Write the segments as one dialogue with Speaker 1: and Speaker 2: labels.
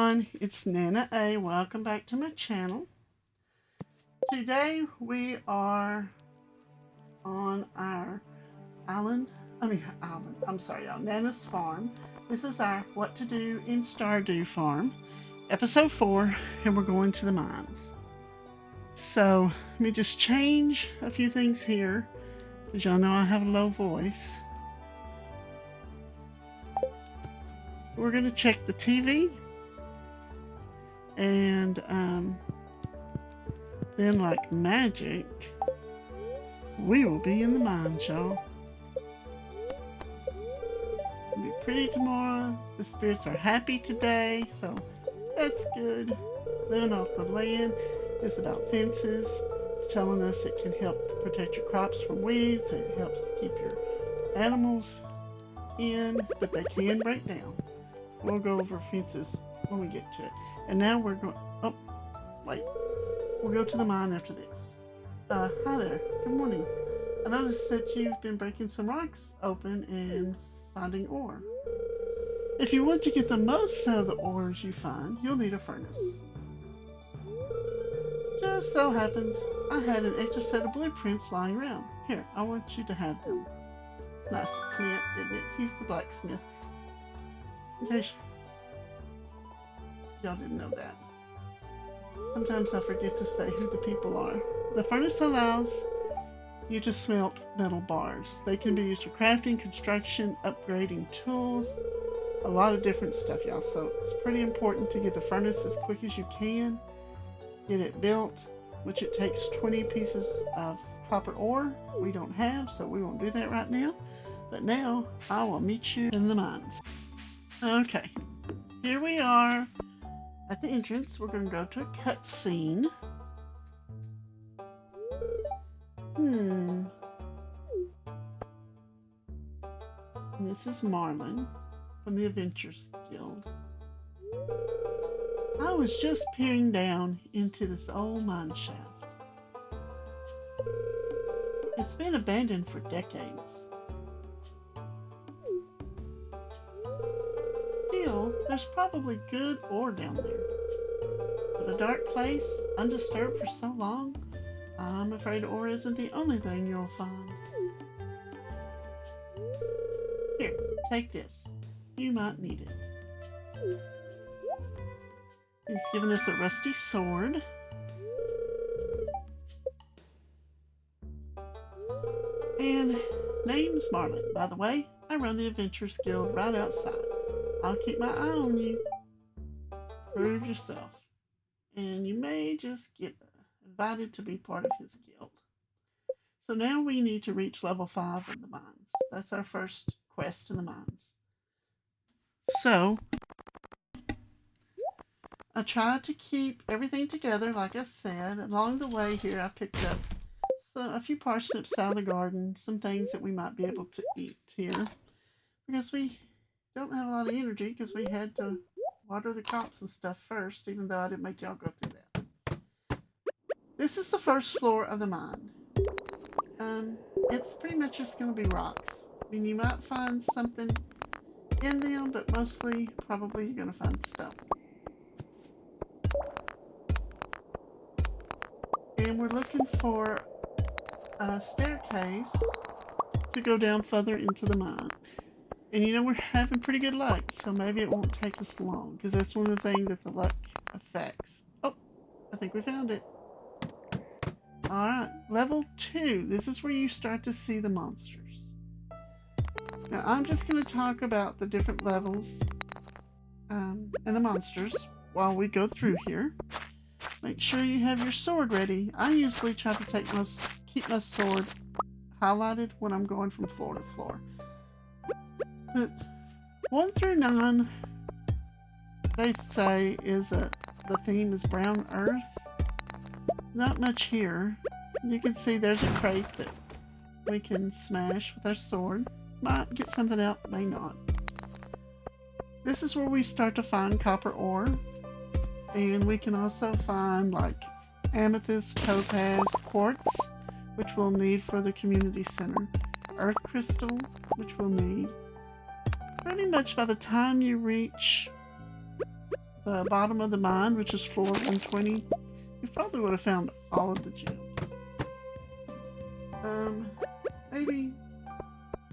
Speaker 1: everyone, it's Nana A. Welcome back to my channel. Today we are on our Nana's farm. This is our What to Do in Stardew farm, episode 4, and we're going to the mines. So let me just change a few things here, because y'all know I have a low voice. We're going to check the TV. And then like magic, we will be in the mines, y'all. It'll be pretty tomorrow. The spirits are happy today, so that's good. Living off the land is about fences. It's telling us it can help protect your crops from weeds. It helps keep your animals in, but they can break down. We'll go over fences when we get to it. And now we're going, we'll go to the mine after this. Hi there, good morning. I noticed that you've been breaking some rocks open and finding ore. If you want to get the most out of the ores you find, you'll need a furnace. Just so happens, I had an extra set of blueprints lying around. Here, I want you to have them. It's nice of Clint, isn't it? He's the blacksmith. In case y'all didn't know that. Sometimes I forget to say who the people are. The furnace allows you to smelt metal bars. They can be used for crafting, construction, upgrading tools, a lot of different stuff, y'all. So it's pretty important to get the furnace as quick as you can. Get it built, which it takes 20 pieces of copper ore. We don't have, so we won't do that right now. But now I will meet you in the mines. Okay, here we are. At the entrance, we're going to go to a cutscene. And this is Marlin from the Adventures Guild. I was just peering down into this old mine shaft. It's been abandoned for decades. Still, there's probably good ore down there. But a dark place, undisturbed for so long, I'm afraid ore isn't the only thing you'll find. Here, take this. You might need it. He's given us a rusty sword. And name's Marlin, by the way. I run the Adventures Guild right outside. I'll keep my eye on you. Prove yourself. And you may just get invited to be part of his guild. So now we need to reach level 5 of the mines. That's our first quest in the mines. So, I tried to keep everything together, like I said. Along the way here, I picked up a few parsnips out of the garden, some things that we might be able to eat here. Because we don't have a lot of energy because we had to water the crops and stuff first, even though I didn't make y'all go through that. This is the first floor of the mine. It's pretty much just going to be rocks. I mean, you might find something in them, but mostly probably you're going to find stone. And we're looking for a staircase to go down further into the mine. And you know, we're having pretty good luck, so maybe it won't take us long, because that's one of the things that the luck affects. Oh, I think we found it. Alright, level 2. This is where you start to see the monsters. Now, I'm just going to talk about the different levels and the monsters while we go through here. Make sure you have your sword ready. I usually try to keep my sword highlighted when I'm going from floor to floor. But 1 through 9, they say the theme is brown earth. Not much here. You can see there's a crate that we can smash with our sword. Might get something out, may not. This is where we start to find copper ore. And we can also find like amethyst, topaz, quartz, which we'll need for the community center. Earth crystal, which we'll need. Pretty much by the time you reach the bottom of the mine, which is floor 120, you probably would have found all of the gems. Maybe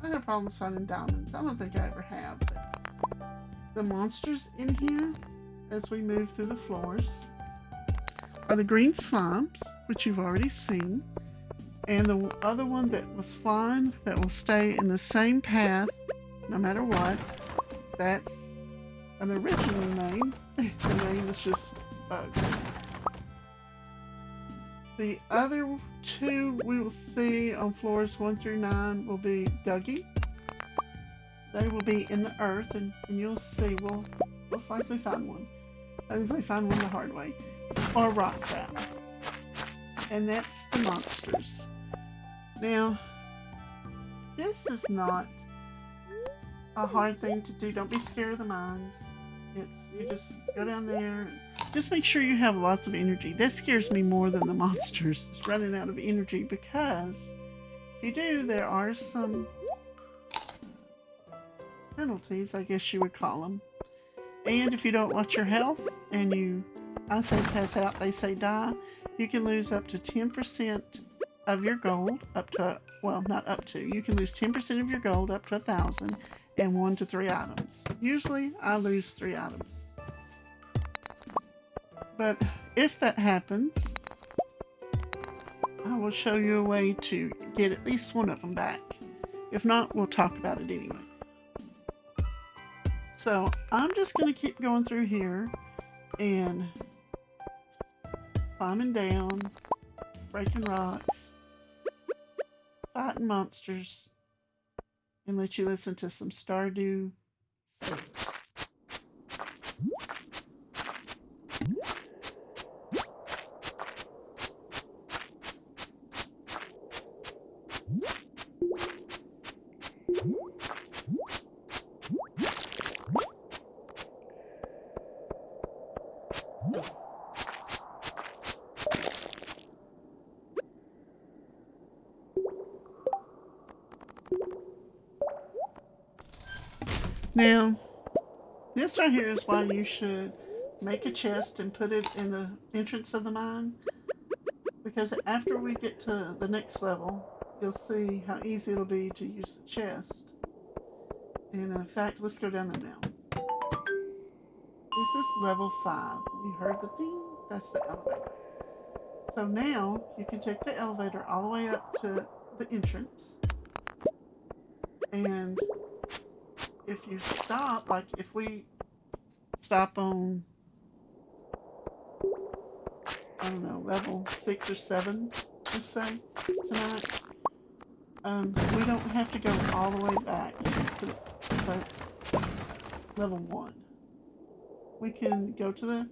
Speaker 1: I have problems finding diamonds. I don't think I ever have, but the monsters in here, as we move through the floors, are the green slimes, which you've already seen, and the other one that was flying that will stay in the same path no matter what. That's an original name. The name is just Bug. The other two we will see on floors 1 through 9 will be Dougie. They will be in the earth, and you'll see we'll most likely find one. I usually find one the hard way. Or rock crab. And that's the monsters. Now, this is not a hard thing to do. Don't be scared of the mines. You just go down there and just make sure you have lots of energy. That scares me more than the monsters running out of energy, because if you do, there are some penalties, I guess you would call them. And if you don't watch your health and I say pass out, they say die, you can lose up to 10% of your gold, not up to. You can lose 10% of your gold up to 1,000 and 1 to 3 items. Usually I lose 3 items. But if that happens, I will show you a way to get at least one of them back. If not, we'll talk about it anyway. So I'm just going to keep going through here and climbing down, breaking rocks, fighting monsters, and let you listen to some Stardew sounds. Now, this right here is why you should make a chest and put it in the entrance of the mine, because after we get to the next level, you'll see how easy it'll be to use the chest. And in fact, let's go down there now. This is level 5. You heard the ding? That's the elevator. So now you can take the elevator all the way up to the entrance, and if you stop, like if we stop on, I don't know, level 6 or 7, let's say, tonight, we don't have to go all the way back to the level 1. We can go to the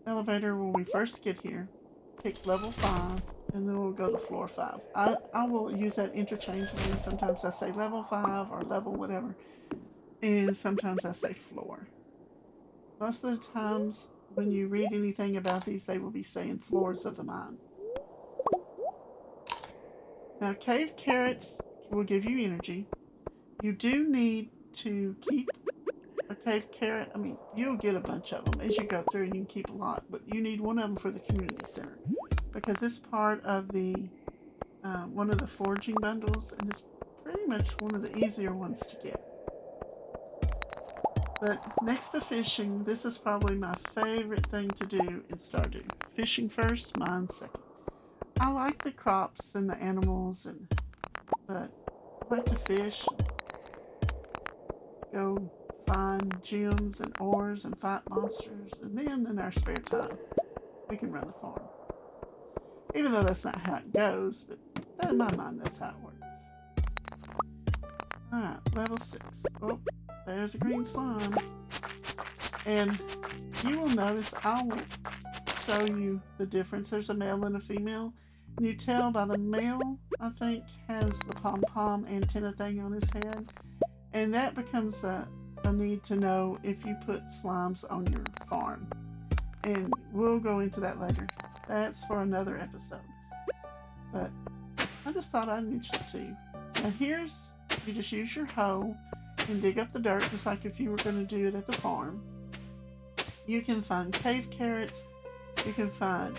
Speaker 1: elevator when we first get here, pick level 5, and then we'll go to floor 5. I will use that interchangeably. Sometimes I say level 5 or level whatever, and sometimes I say floor. Most of the times when you read anything about these, they will be saying floors of the mine. Now, cave carrots will give you energy. You do need to keep a cave carrot. I mean, you'll get a bunch of them as you go through, and you can keep a lot, but you need one of them for the community center, because it's part of the one of the foraging bundles, and it's pretty much one of the easier ones to get. But next to fishing, this is probably my favorite thing to do in Stardew. Fishing first, mine second. I like the crops and the animals, but I like to fish, go find gems and ores and fight monsters, and then in our spare time, we can run the farm. Even though that's not how it goes, but in my mind, that's how it works. Alright, level 6. Oh, there's a green slime. And you will notice, I will show you the difference. There's a male and a female. And you tell by the male, I think, has the pom-pom antenna thing on his head. And that becomes a need to know if you put slimes on your farm. And we'll go into that later. That's for another episode. But I just thought I'd mention it to you. Now you just use your hoe and dig up the dirt just like if you were going to do it at the farm. You can find cave carrots. You can find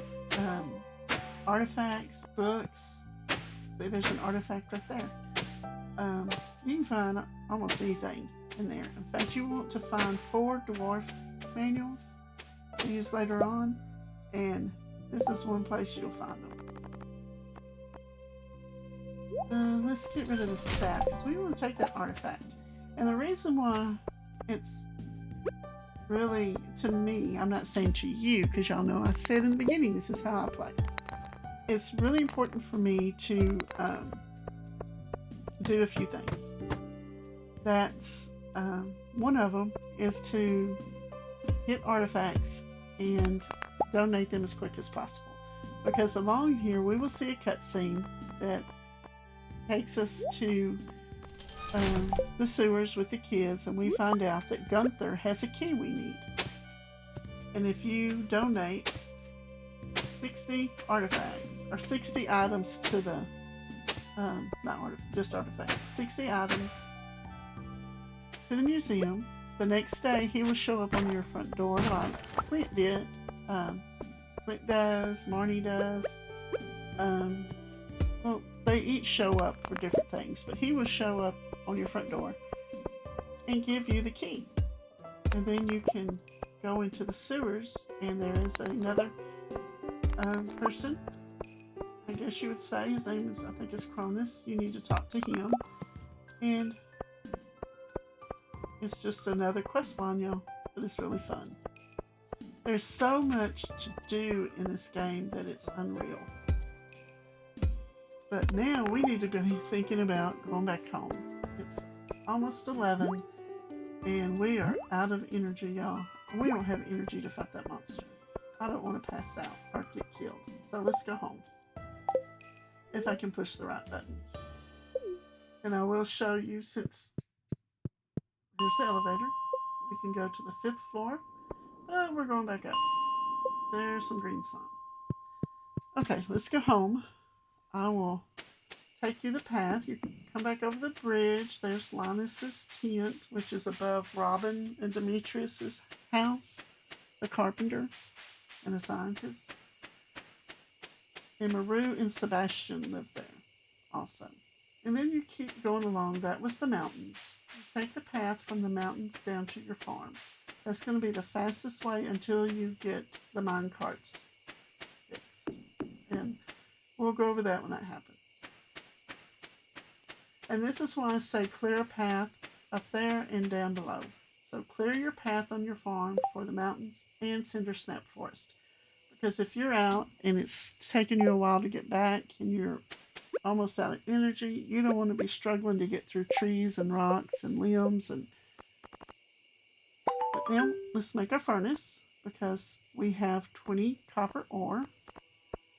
Speaker 1: artifacts, books. See, there's an artifact right there. You can find almost anything in there. In fact, you want to find 4 dwarf manuals to use later on, and this is one place you'll find them. Let's get rid of the sap because we want to take that artifact. And the reason why it's really, to me, I'm not saying to you because y'all know I said in the beginning this is how I play. It's really important for me to do a few things. That's one of them is to get artifacts and donate them as quick as possible, because along here we will see a cutscene that takes us to the sewers with the kids, and we find out that Gunther has a key we need. And if you donate 60 artifacts or 60 items to the just artifacts, 60 items to the museum, the next day he will show up on your front door like Clint did. Clint does, Marnie does. Well, they each show up for different things, but he will show up on your front door and give you the key. And then you can go into the sewers, and there is another person, I guess you would say. His name is, I think it's Cronus. You need to talk to him. And it's just another quest line, y'all, but it's really fun. There's so much to do in this game that it's unreal. But now we need to be thinking about going back home. It's almost 11 and we are out of energy, y'all. We don't have energy to fight that monster. I don't want to pass out or get killed. So let's go home. If I can push the right button. And I will show you, since there's the elevator, we can go to the 5th floor. Oh, we're going back up. There's some green slime. Okay, let's go home. I will take you the path. You can come back over the bridge. There's Linus's tent, which is above Robin and Demetrius's house, the carpenter and the scientist. And Maru and Sebastian live there also. And then you keep going along. That was the mountains. You take the path from the mountains down to your farm. That's going to be the fastest way until you get the mine carts fixed. And we'll go over that when that happens. And this is why I say clear a path up there and down below. So clear your path on your farm for the mountains and Cindersnap Forest. Because if you're out and it's taking you a while to get back and you're almost out of energy, you don't want to be struggling to get through trees and rocks and limbs. But now let's make our furnace, because we have 20 copper ore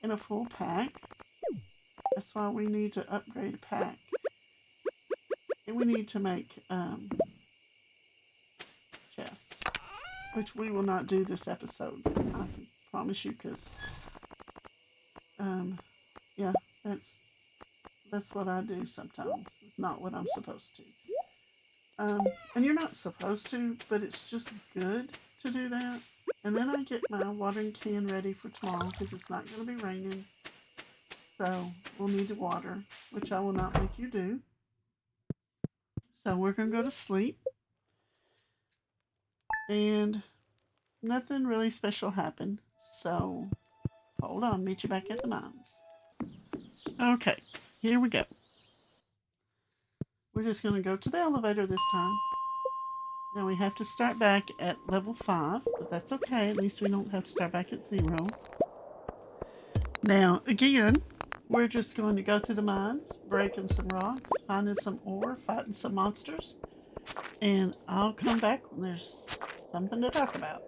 Speaker 1: in a full pack. That's why we need to upgrade a pack. And we need to make chests, which we will not do this episode. I can promise you, because yeah, that's what I do sometimes. It's not what I'm supposed to. And you're not supposed to, but it's just good to do that. And then I get my watering can ready for tomorrow, because it's not going to be raining. So we'll need to water, which I will not make you do. So we're going to go to sleep. And nothing really special happened. So hold on, meet you back at the mines. Okay, here we go. We're just going to go to the elevator this time. Now we have to start back at level 5, but that's okay. At least we don't have to start back at 0. Now, again, we're just going to go through the mines, breaking some rocks, finding some ore, fighting some monsters. And I'll come back when there's something to talk about.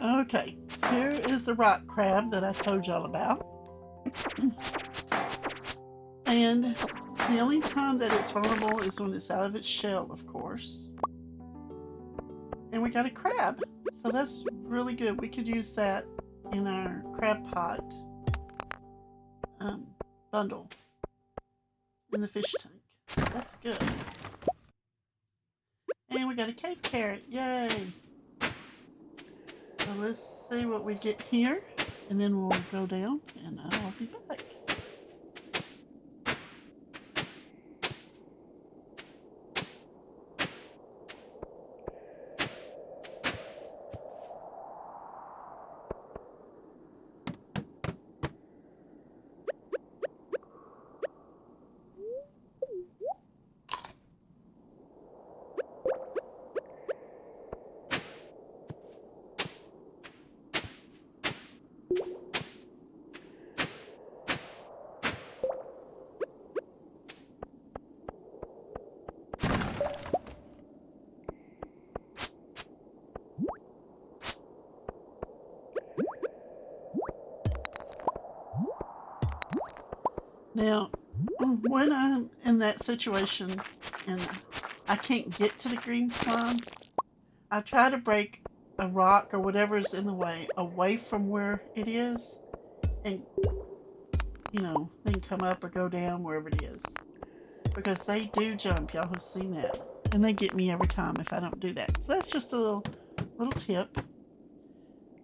Speaker 1: Okay, here is the rock crab that I told y'all about. And the only time that it's vulnerable is when it's out of its shell, of course. And we got a crab, so that's really good. We could use that in our crab pot bundle in the fish tank. That's good. And we got a cave carrot, yay! So let's see what we get here, and then we'll go down and I'll be back. Now, when I'm in that situation and I can't get to the green slime, I try to break a rock or whatever's in the way away from where it is, and they can come up or go down wherever it is, because they do jump. Y'all have seen that, and they get me every time if I don't do that. So that's just a little tip.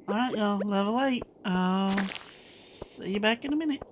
Speaker 1: All right, y'all, level 8. I'll see you back in a minute.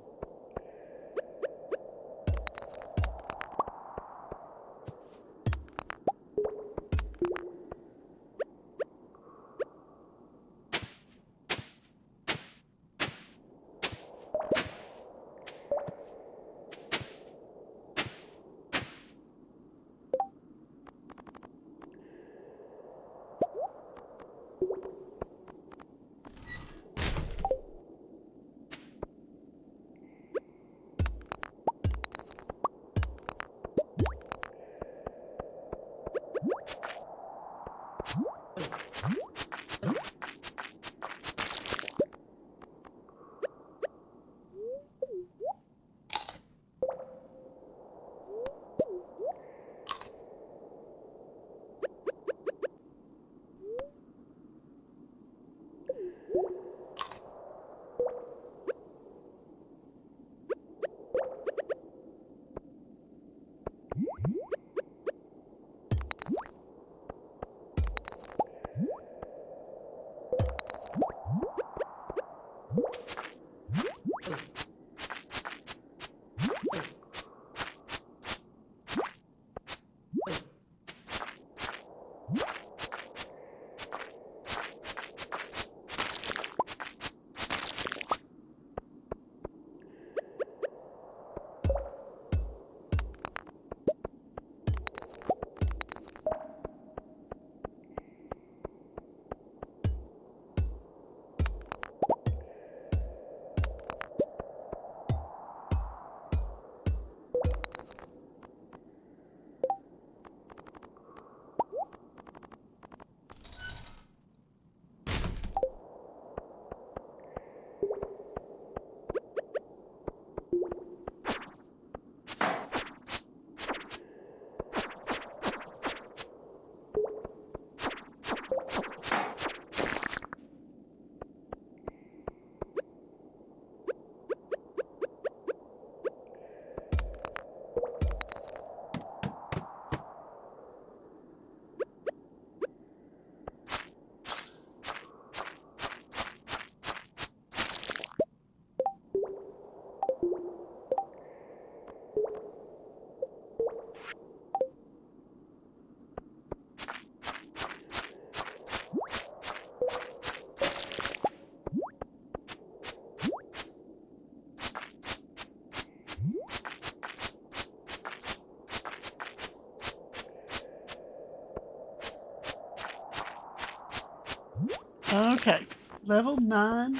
Speaker 1: Okay, level 9.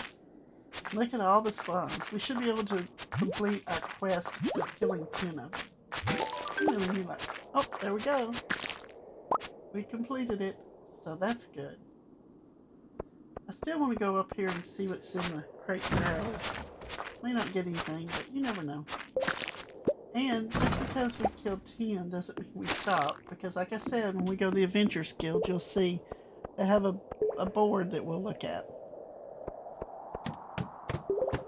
Speaker 1: Look at all the slimes. We should be able to complete our quest with killing 10 of them. Oh, there we go. We completed it, so that's good. Let's still want to go up here and see what's in the crate barrels. May not get anything, but you never know. And just because we killed 10 doesn't mean we stop. Because like I said, when we go to the Adventures Guild, you'll see they have a board that we'll look at.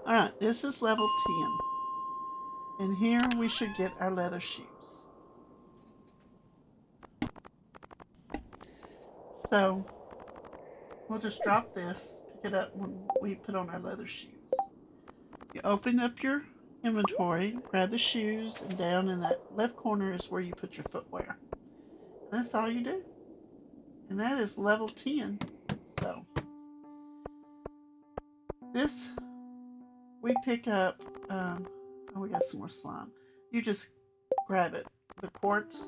Speaker 1: Alright, this is level 10. And here we should get our leather shoes. So, we'll just drop this, pick it up when we put on our leather shoes. You open up your inventory, grab the shoes, and down in that left corner is where you put your footwear. And that's all you do. And that is level 10. So, this, we pick up, oh, we got some more slime. You just grab it. The quartz,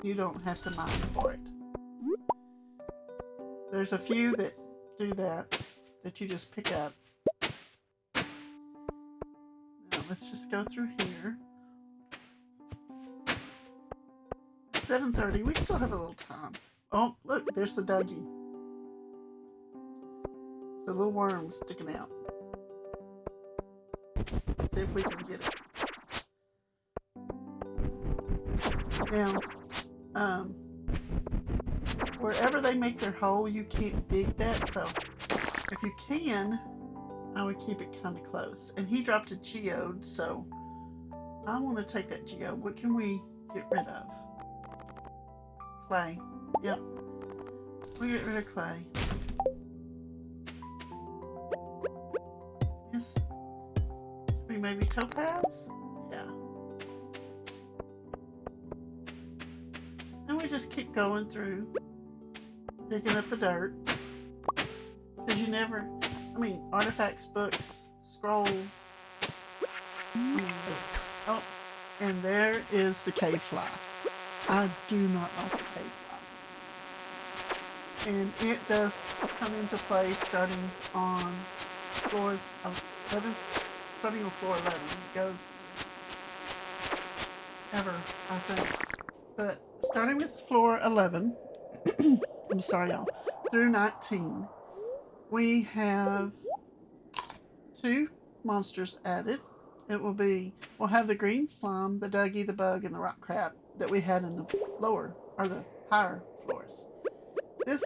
Speaker 1: you don't have to mine for it. There's a few that do that you just pick up. Now let's just go through here. 7:30, we still have a little time. Oh, look, there's the Dougie. The little worm sticking out. See if we can get it. Now, wherever they make their hole, you can't dig that, so if you can, I would keep it kind of close. And he dropped a geode, so I want to take that geode. What can we get rid of? Clay. Yep. We get rid of clay. Yes. Maybe topaz? Yeah. And we just keep going through, digging up the dirt. Because you never, artifacts, books, scrolls. Oh, and there is the cave fly. I do not like the cave fly. And it does come into play starting on floors 11, starting on floor 11. It goes ever, I think. But starting with floor 11, I'm sorry y'all, through 19, we have 2 monsters added. It will be, we'll have the green slime, the Dougie, the bug, and the rock crab that we had in the lower, or the higher floors. This,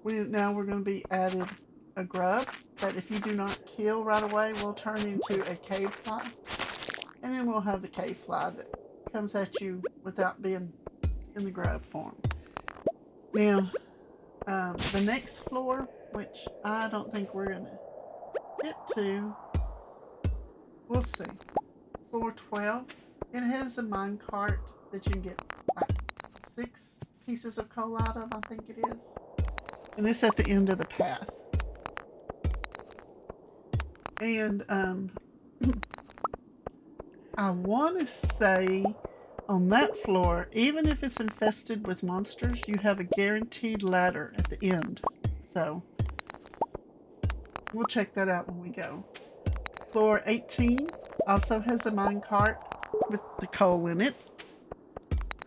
Speaker 1: now we're going to be added a grub that if you do not kill right away will turn into a cave fly. And then we'll have the cave fly that comes at you without being in the grub form. Now, the next floor, which I don't think we're going to get to, we'll see. Floor 12, it has a mine cart that you can get like 6 pieces of coal out of, I think it is. And it's at the end of the path. And I want to say on that floor, even if it's infested with monsters, you have a guaranteed ladder at the end. So we'll check that out when we go. Floor 18 also has a mine cart with the coal in it.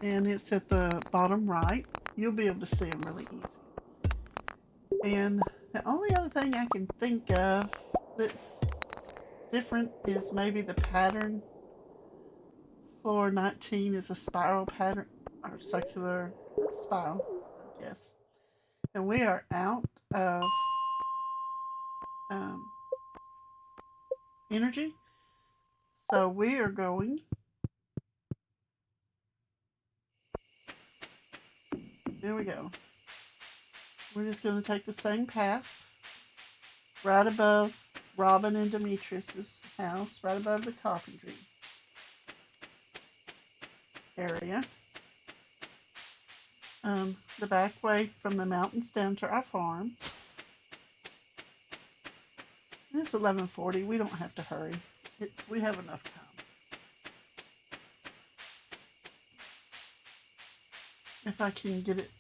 Speaker 1: And it's at the bottom right. You'll be able to see them really easy. And the only other thing I can think of that's different is maybe the pattern. Floor 19 is a spiral pattern, or circular spiral, I guess. And we are out of energy. So we are going there we go. We're just going to take the same path right above Robin and Demetrius's house, right above the carpentry area. The back way from the mountains down to our farm. And it's 11:40. We don't have to hurry. We have enough time. If I can get it,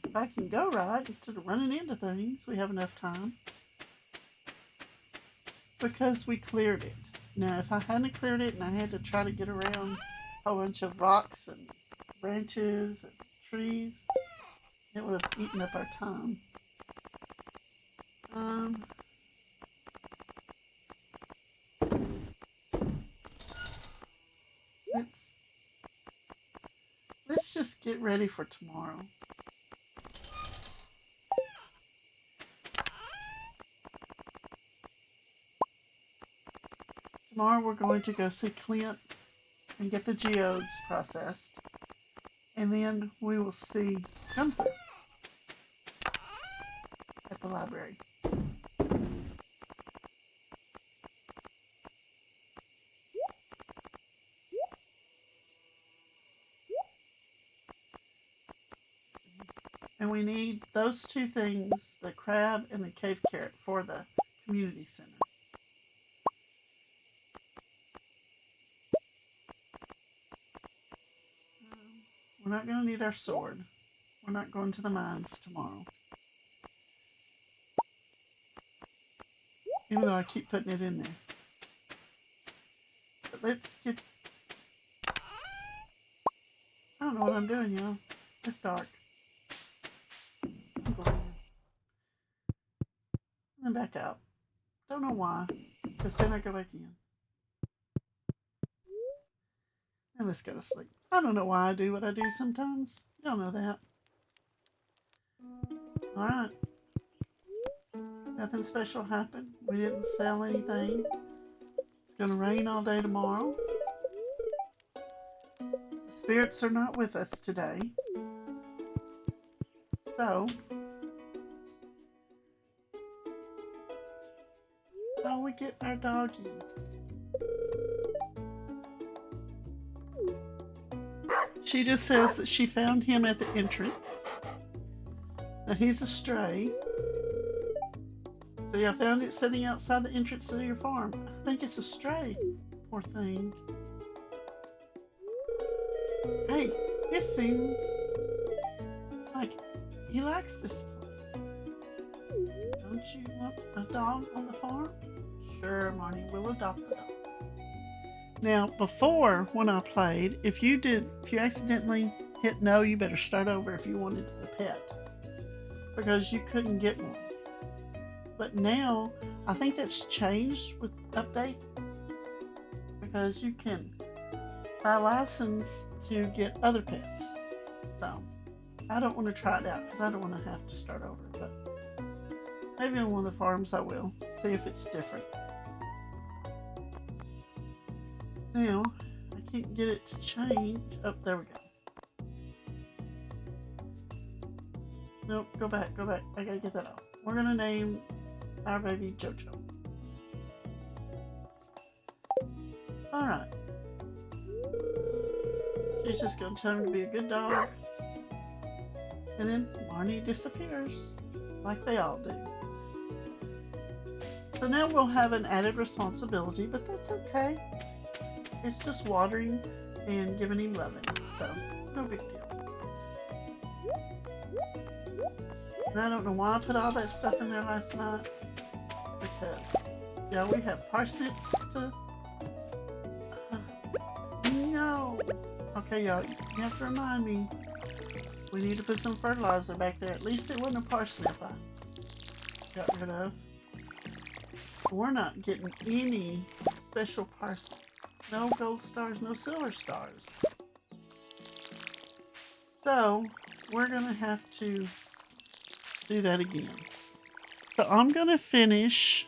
Speaker 1: if I can go right instead of running into things, we have enough time. Because we cleared it. Now, if I hadn't cleared it and I had to try to get around a whole bunch of rocks and branches and trees, it would have eaten up our time. Um, let's just get ready for tomorrow. Tomorrow we're going to go see Clint and get the geodes processed. And then we will see Gunther at the library. And we need those two things, the crab and the cave carrot, for the community center. We're not going to need our sword. We're not going to the mines tomorrow. Even though I keep putting it in there. But let's get... I don't know what I'm doing, y'all. It's dark. I'm going in. And then back out. Don't know why. Because then I go back in. And let's go to sleep. I don't know why I do what I do sometimes. Y'all know that. Alright. Nothing special happened. We didn't sell anything. It's going to rain all day tomorrow. The spirits are not with us today. So, how we get our doggy? She just says that she found him at the entrance. That he's a stray. See, I found it sitting outside the entrance to your farm. I think it's a stray. Poor thing. Hey, this seems like he likes this place. Don't you want a dog on the farm? Sure, Marnie, we'll adopt the dog. Now, before, when I played, if you accidentally hit no, you better start over if you wanted a pet. Because you couldn't get one. But now, I think that's changed with update. Because you can buy a license to get other pets. So, I don't want to try it out because I don't want to have to start over. But maybe on one of the farms I will. See if it's different. Now, I can't get it to change. Oh, there we go. Nope, go back. I gotta get that off. We're gonna name our baby Jojo. Alright. She's just gonna tell him to be a good dog. And then Marnie disappears. Like they all do. So now we'll have an added responsibility, but that's okay. It's just watering and giving him loving, so no big deal. And I don't know why I put all that stuff in there last night, because, yeah, we have parsnips to... no! Okay, y'all, you have to remind me, we need to put some fertilizer back there. At least it wasn't a parsnip I got rid of. We're not getting any special parsnips. No gold stars, no silver stars. So, we're going to have to do that again. So, I'm going to finish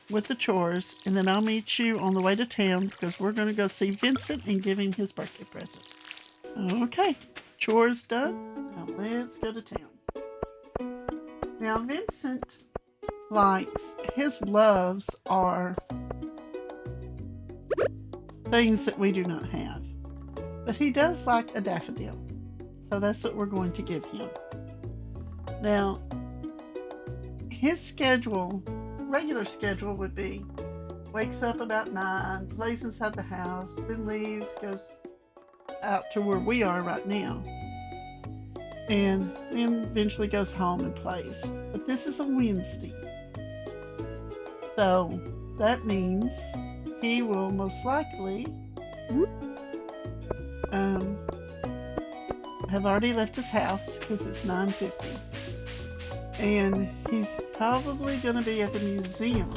Speaker 1: with the chores, and then I'll meet you on the way to town because we're going to go see Vincent and give him his birthday present. Okay, chores done. Now, let's go to town. Now, Vincent likes, his loves are things that we do not have. But he does like a daffodil. So that's what we're going to give him. Now, his schedule, regular schedule would be, wakes up about 9, plays inside the house, then leaves, goes out to where we are right now. And then eventually goes home and plays. But this is a Wednesday. So that means he will most likely have already left his house because it's 9:50. And he's probably going to be at the museum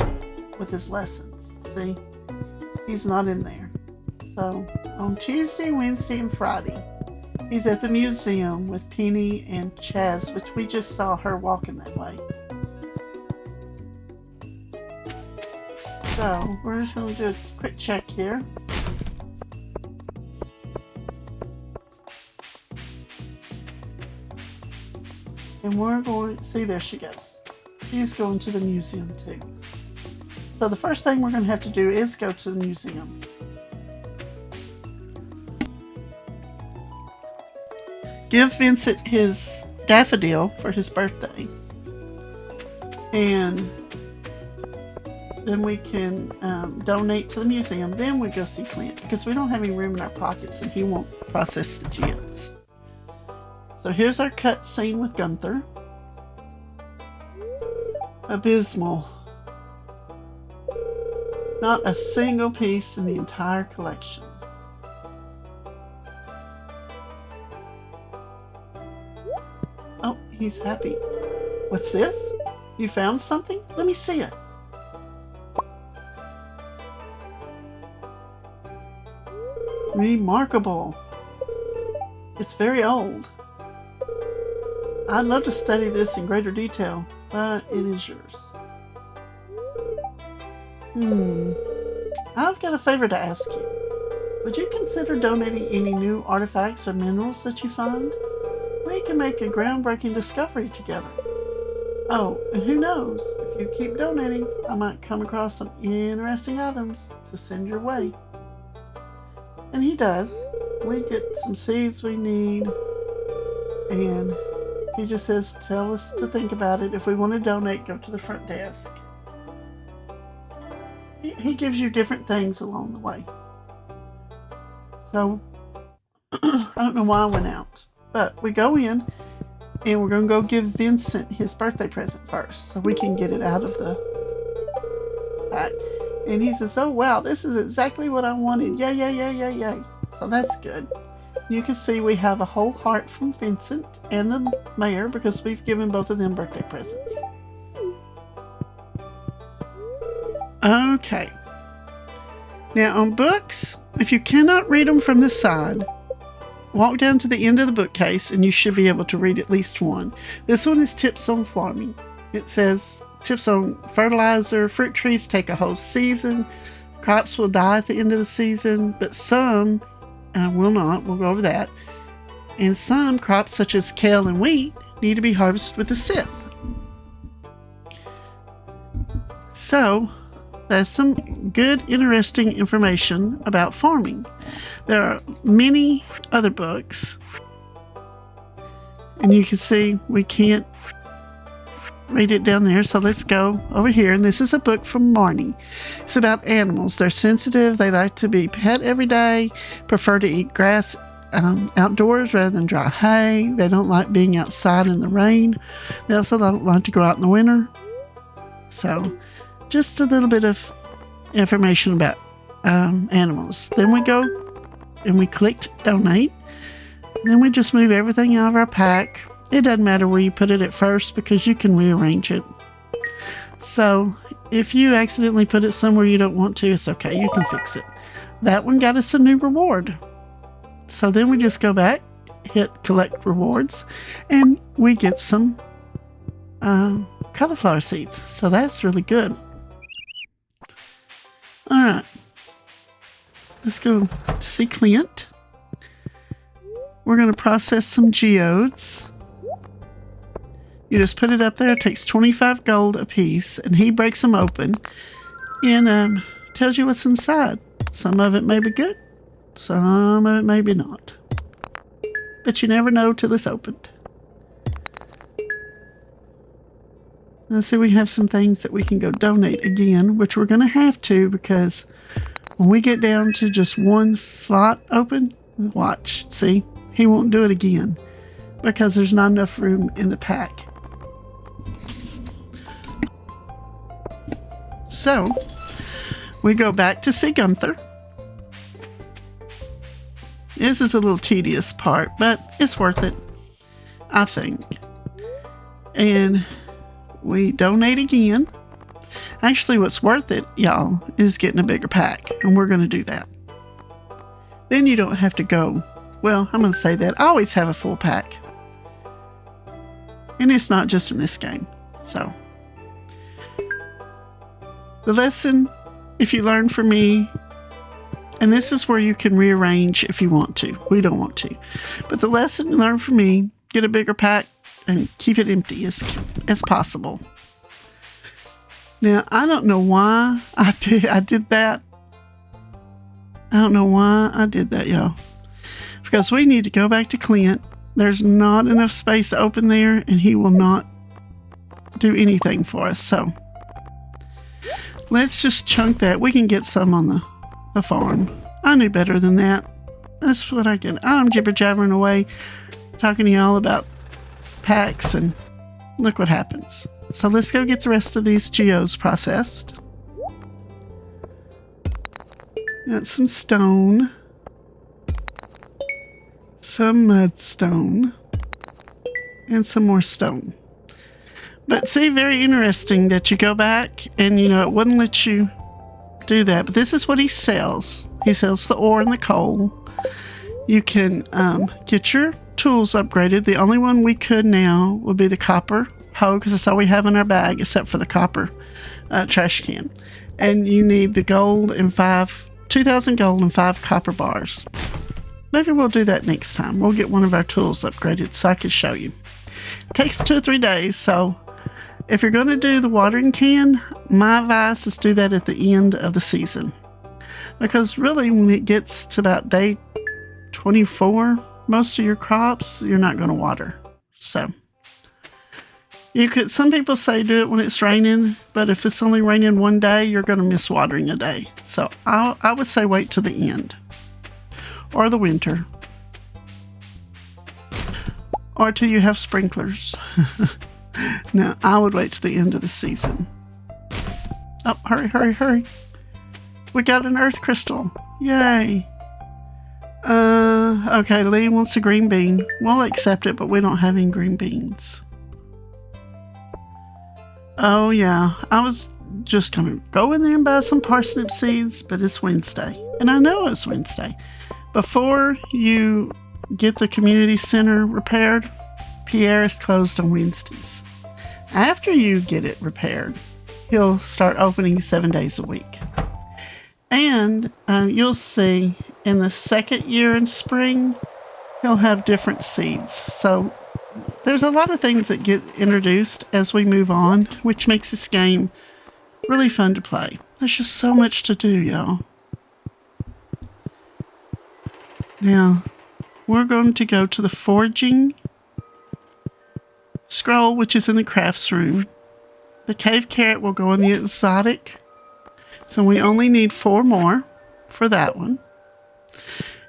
Speaker 1: with his lessons. See, he's not in there. So on Tuesday, Wednesday, and Friday, he's at the museum with Penny and Chaz, which we just saw her walking that way. So we're just going to do a quick check here. And we're going to see, there she goes. She's going to the museum too. So the first thing we're going to have to do is go to the museum. Give Vincent his daffodil for his birthday. And then we can donate to the museum. Then we go see Clint because we don't have any room in our pockets and he won't process the geodes. So here's our cut scene with Gunther. Abysmal. Not a single piece in the entire collection. Oh, he's happy. What's this? You found something? Let me see it. Remarkable. It's very old. I'd love to study this in greater detail, but it is yours. I've got a favor to ask you. Would you consider donating any new artifacts or minerals that you find? We can make a groundbreaking discovery together. Oh, and who knows, if you keep donating, I might come across some interesting items to send your way. And he does. We get some seeds we need, and he just says, tell us to think about it. If we want to donate, go to the front desk. He gives you different things along the way. So, I don't know why I went out. But we go in, and we're going to go give Vincent his birthday present first, so we can get it out of the pack. And he says, oh wow, this is exactly what I wanted. Yay, yay, yay, yay, yay. So that's good. You can see we have a whole heart from Vincent and the mayor because we've given both of them birthday presents. Okay. Now on books, if you cannot read them from the side, walk down to the end of the bookcase and you should be able to read at least one. This one is tips on farming. It says tips on fertilizer. Fruit trees take a whole season. Crops will die at the end of the season, but some will not. We'll go over that. And some crops, such as kale and wheat, need to be harvested with a scythe. So, that's some good, interesting information about farming. There are many other books, and you can see we can't read it down there, so let's go over here. And this is a book from Marnie. It's about animals. They're sensitive. They like to be pet every day, prefer to eat grass outdoors rather than dry hay. They don't like being outside in the rain. They also don't like to go out in the winter. So just a little bit of information about animals. Then we go and we clicked donate. Then we just move everything out of our pack. It doesn't matter where you put it at first because you can rearrange it. So if you accidentally put it somewhere you don't want to, it's okay. You can fix it. That one got us a new reward. So then we just go back, hit collect rewards, and we get some cauliflower seeds. So that's really good. All right. Let's go to see Clint. We're going to process some geodes. You just put it up there. It takes 25 gold a piece, and he breaks them open and tells you what's inside. Some of it may be good, some of it may be not. But you never know till it's opened. Let's see, we have some things that we can go donate again, which we're going to have to because when we get down to just one slot open, watch, see, he won't do it again because there's not enough room in the pack. So, we go back to see Gunther. This is a little tedious part, but it's worth it, I think. And we donate again. Actually, what's worth it, y'all, is getting a bigger pack, and we're going to do that. Then you don't have to go. Well, I'm going to say that. I always have a full pack. And it's not just in this game. So, the lesson, if you learn from me, and this is where you can rearrange if you want to. We don't want to. But the lesson you learn from me, get a bigger pack and keep it empty as possible. Now, I don't know why I did that. I don't know why I did that, y'all. Because we need to go back to Clint. There's not enough space open there, and he will not do anything for us. So, let's just chunk that. We can get some on the farm. I knew better than that. That's what I get. I'm jibber-jabbering away, talking to y'all about packs, and look what happens. So let's go get the rest of these geodes processed. Got some stone, some mudstone, and some more stone. But see, very interesting that you go back and, it wouldn't let you do that. But this is what he sells. He sells the ore and the coal. You can get your tools upgraded. The only one we could now would be the copper hoe, because that's all we have in our bag except for the copper trash can. And you need the gold and 2,000 gold and 5 copper bars. Maybe we'll do that next time. We'll get one of our tools upgraded so I can show you. It takes 2 or 3 days, so if you're going to do the watering can, my advice is do that at the end of the season. Because really, when it gets to about day 24, most of your crops, you're not going to water. So, some people say do it when it's raining, but if it's only raining one day, you're going to miss watering a day. So, I would say wait till the end. Or the winter. Or till you have sprinklers. No, I would wait till the end of the season. Oh, hurry, hurry, hurry. We got an earth crystal. Yay. Okay, Lee wants a green bean. We'll accept it, but we don't have any green beans. Oh, yeah. I was just going to go in there and buy some parsnip seeds, but it's Wednesday. And I know it's Wednesday. Before you get the community center repaired, Pierre is closed on Wednesdays. After you get it repaired, he'll start opening 7 days a week. And you'll see in the second year in spring, he'll have different seeds. So there's a lot of things that get introduced as we move on, which makes this game really fun to play. There's just so much to do, y'all. Now, we're going to go to the foraging scroll, which is in the crafts room. The cave carrot will go in the exotic. So we only need 4 more for that one.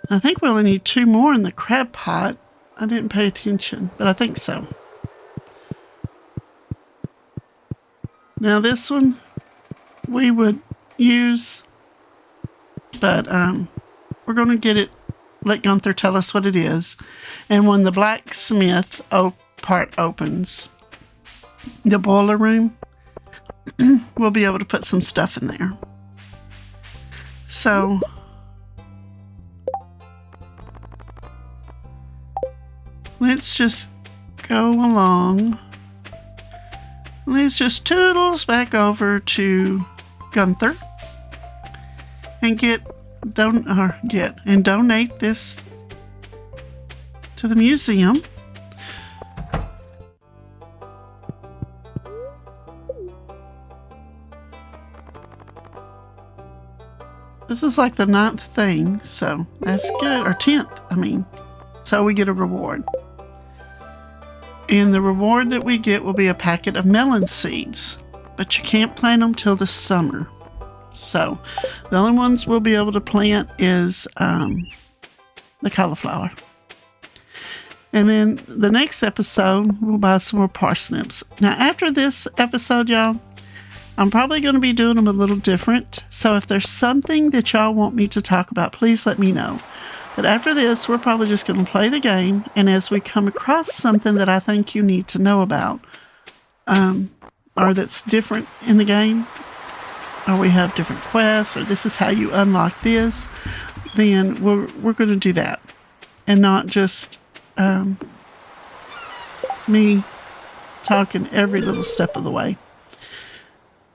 Speaker 1: I think we only need 2 more in the crab pot. I didn't pay attention, but I think so. Now this one we would use, but we're going to get it, let Gunther tell us what it is. And when the blacksmith part opens, the boiler room, we'll be able to put some stuff in there. So, let's just go along. Let's just toodles back over to Gunther and donate this to the museum. This is like the 9th thing, so that's good. Or 10th, I mean. So we get a reward. And the reward that we get will be a packet of melon seeds. But you can't plant them till the summer. So the only ones we'll be able to plant is the cauliflower. And then the next episode, we'll buy some more parsnips. Now after this episode, y'all, I'm probably going to be doing them a little different. So if there's something that y'all want me to talk about, please let me know. But after this, we're probably just going to play the game. And as we come across something that I think you need to know about, or that's different in the game, or we have different quests, or this is how you unlock this, then we're going to do that, and not just me talking every little step of the way.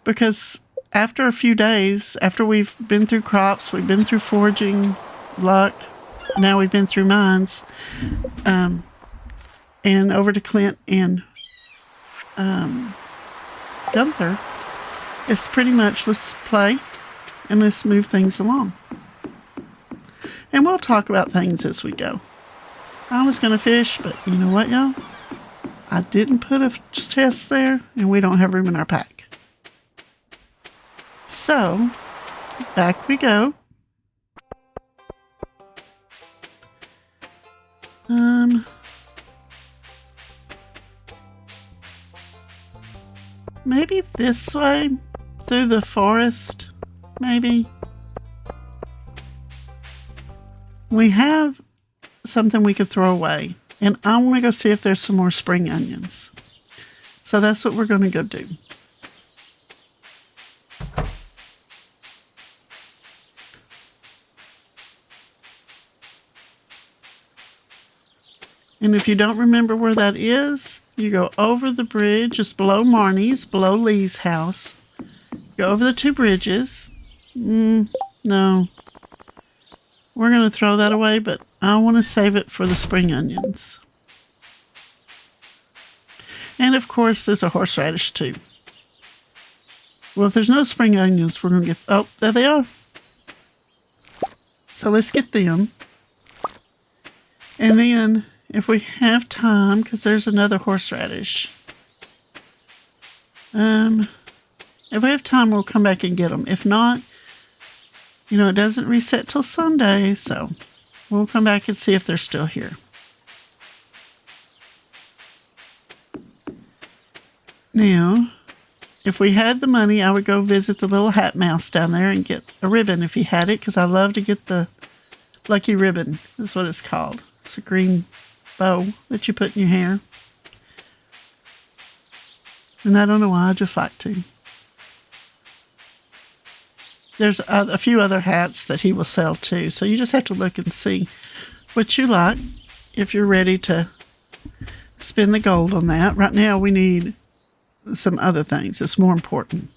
Speaker 1: Because after a few days, after we've been through crops, we've been through foraging, luck, now we've been through mines, and over to Clint and Gunther, it's pretty much let's play and let's move things along. And we'll talk about things as we go. I was going to fish, but you know what, y'all? I didn't put a chest there, and we don't have room in our pack. So, back we go. Maybe this way, through the forest, maybe. We have something we could throw away, and I want to go see if there's some more spring onions. So that's what we're going to go do. And if you don't remember where that is, you go over the bridge, just below Marnie's, below Lee's house. Go over the two bridges. No. We're going to throw that away, but I want to save it for the spring onions. And of course, there's a horseradish too. Well, if there's no spring onions, we're going to get... Oh, there they are. So let's get them. And then, if we have time, because there's another horseradish. If we have time, we'll come back and get them. If not, you know, it doesn't reset till Sunday, so we'll come back and see if they're still here. Now, if we had the money, I would go visit the little hat mouse down there and get a ribbon if he had it, because I love to get the lucky ribbon, is what it's called. It's a green bow that you put in your hair. And I don't know why, I just like to. There's a few other hats that he will sell too, so you just have to look and see what you like if you're ready to spend the gold on that. Right now we need some other things. It's more important.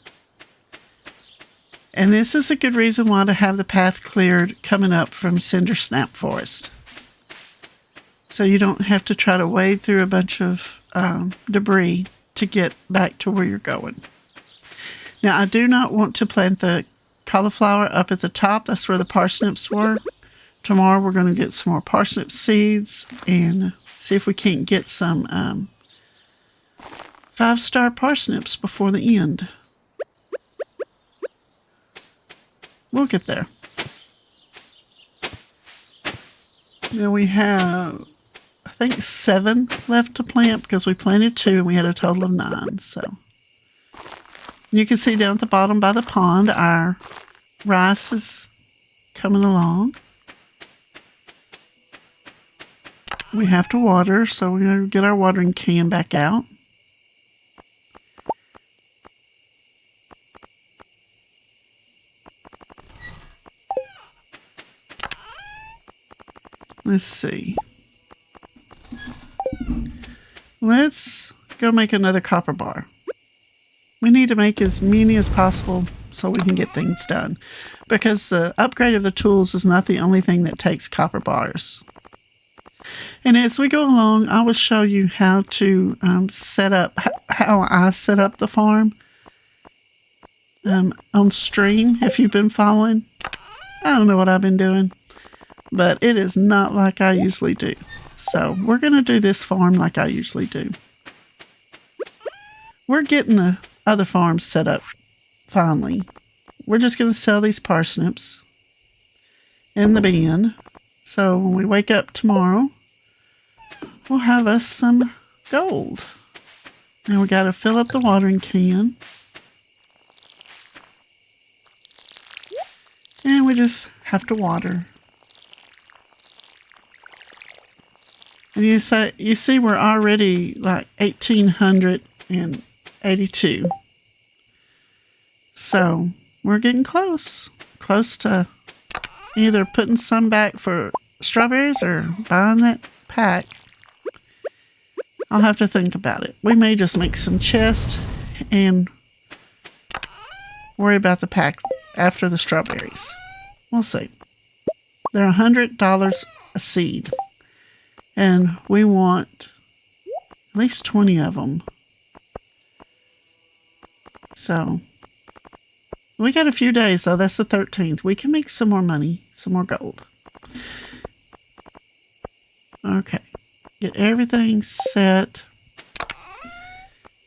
Speaker 1: And this is a good reason why to have the path cleared coming up from Cinder Snap Forest. So you don't have to try to wade through a bunch of debris to get back to where you're going. Now, I do not want to plant the cauliflower up at the top. That's where the parsnips were. Tomorrow we're going to get some more parsnip seeds and see if we can't get some 5-star parsnips before the end. We'll get there. Now we have, I think, 7 left to plant because we planted 2 and we had a total of 9. So you can see down at the bottom by the pond, our rice is coming along. We have to water, so we're going to get our watering can back out. Let's see. Let's go make another copper bar. We need to make as many as possible so we can get things done. Because the upgrade of the tools is not the only thing that takes copper bars. And as we go along, I will show you how to set up, how I set up the farm on stream, if you've been following. I don't know what I've been doing, but it is not like I usually do. So we're going to do this farm like I usually do. We're getting the other farms set up finally. We're just going to sell these parsnips in the bin. So when we wake up tomorrow, we'll have us some gold. Now we got to fill up the watering can. And we just have to water. And you see we're already like 1,800 and 82. So we're getting close to either putting some back for strawberries or buying that pack. I'll have to think about it. We may just make some chests and worry about the pack after the strawberries. We'll see. They're $100 a seed, and we want at least 20 of them. So we got a few days, though. That's the 13th. We can make some more money, some more gold. Okay. Get everything set.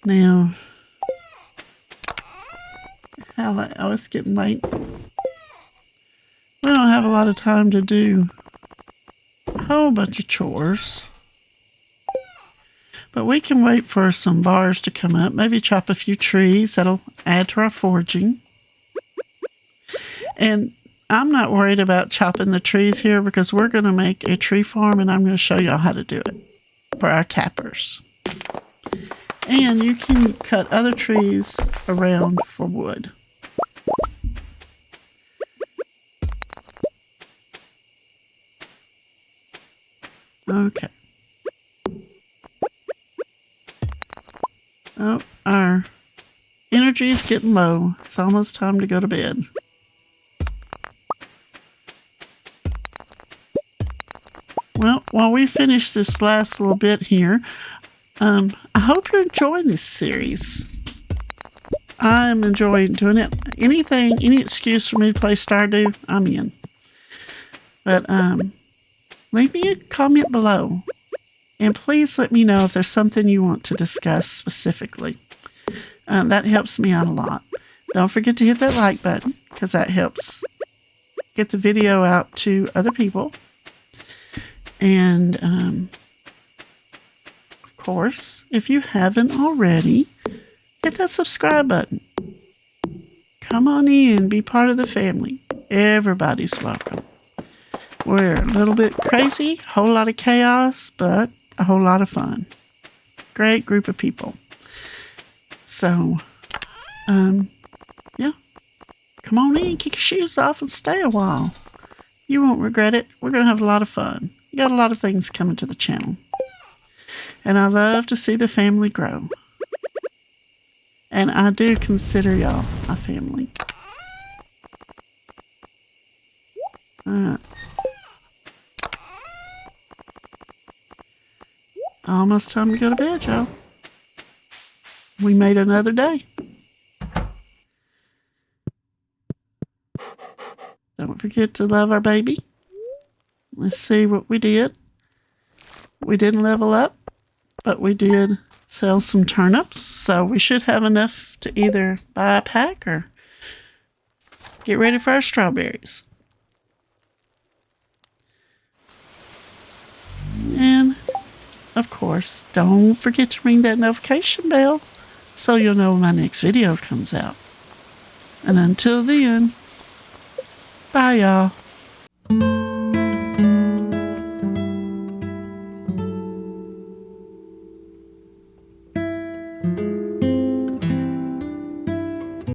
Speaker 1: Now, oh, it's getting late. We don't have a lot of time to do a whole bunch of chores. But we can wait for some bars to come up. Maybe chop a few trees. That'll add to our foraging. And I'm not worried about chopping the trees here because we're going to make a tree farm and I'm going to show y'all how to do it for our tappers. And you can cut other trees around for wood. Okay. Oh, our energy is getting low. It's almost time to go to bed. Well, while we finish this last little bit here, I hope you're enjoying this series. I'm enjoying doing it. Any excuse for me to play Stardew, I'm in. But leave me a comment below. And please let me know if there's something you want to discuss specifically. That helps me out a lot. Don't forget to hit that like button because that helps get the video out to other people. And, of course, if you haven't already, hit that subscribe button. Come on in, be part of the family. Everybody's welcome. We're a little bit crazy, whole lot of chaos, but a whole lot of fun. Great group of people. So, yeah. Come on in, kick your shoes off and stay a while. You won't regret it. We're going to have a lot of fun. We got a lot of things coming to the channel. And I love to see the family grow. And I do consider y'all my family. Alright. Almost time to go to bed, y'all. We made another day. Don't forget to love our baby. Let's see what we did. We didn't level up, but we did sell some turnips. So we should have enough to either buy a pack or get ready for our strawberries. And, of course, don't forget to ring that notification bell so you'll know when my next video comes out. And until then, bye, y'all.